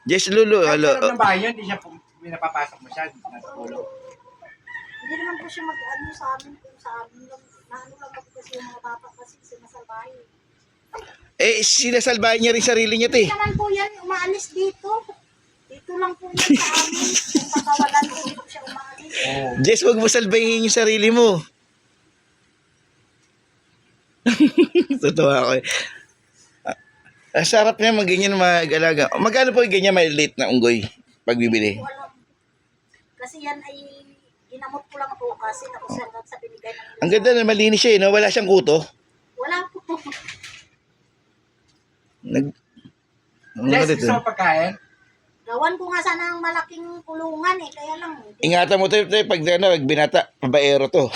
Jess Lulu, Kahit alo. sa loob ng bahay yun, hindi siya pinapapasok mo siya. Natulog. Hindi naman po siya mag-ano sa amin kung sa amin lang. Naano lang ako kasi yung mga bata kasi sinasalbahin. Sinasalbahin niya rin sarili niya, te. Hindi naman po yan umaalis dito. Dito lang po yan sa amin. Kung pagkawalan ko, dito siya umaalis. Oo. Jess, wag mo salbahin yung sarili mo. Totoo ako eh. Sarap niya ganyan mag-alaga. Magkano po yung ganyan maliit na unggoy pagbibili? Hindi ko alam. Kasi yan ay ginamot ko lang po kasi tapos hanggang sa binigay ng nila. Ang ganda na malinis siya eh, no? Wala siyang kuto. Wala po. Ano Jess, dito? gusto mo pagkain? Gawan ko nga sana ng malaking kulungan eh. Kaya lang. Ingatan mo tayo pag binata, pabaero to.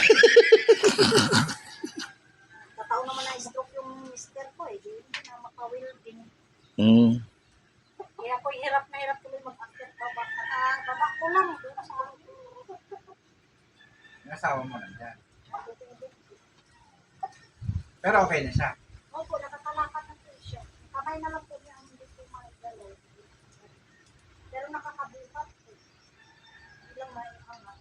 Tataon naman na stroke yung mister ko eh. Hindi na makawil-in. Mm. Kaya ako hirap na hirap tuloy mag-after baba. Baba ko lang. Doon sa Yung asawa mo nandiyan. Pero okay na siya. Opo, nakakalakad na po siya. Kamay na lang po niya ang hindi po magdalaw. Pero nakakabuhat po. Hindi lang may angat.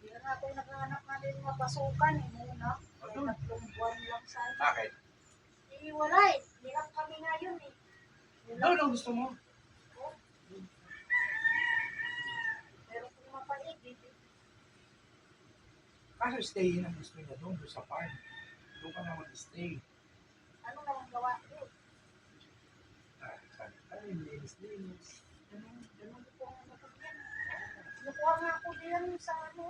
Hindi na ako naghahanap na rin mga pasukan eh muna. Kaya 3 buwan lang sa akin. Bakit? Eh wala eh. Hirap kami ngayon eh. Ano gusto mo? Pero kung mapait eh. Kaso stay yun ang gusto niya doon sa farm. Doon ka na mag-stay. Ano naman gawa ko? Ay, linis. Ganun po ang ano ko yan. Nakuha nga ako diyan sa ano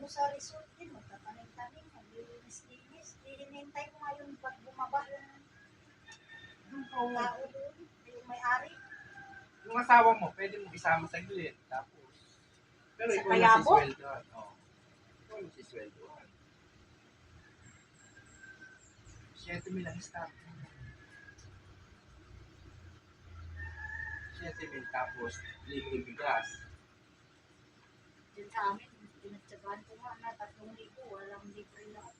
sa resort din. Magtatanim-tanim, maglilinis-linis. Hinihintay ko nga yung pag bumaba yung tao doon. Yung may-ari. Yung asawa mo, pwede mo isama sa gilid. Tapos, pero Sa ikaw na si Kayabo? sweldoan. Oo. Ikaw na si sweldoan. 7,000 ang staff. 7,000 tapos libre bigas. Diyan sa amin, pinagtsagaan ko nga na 3,000. Walang libre lahat.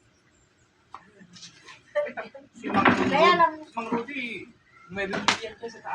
Si Mang Rudy, Kaya lang, Mang Rudy, may bibigyan ka sa taas.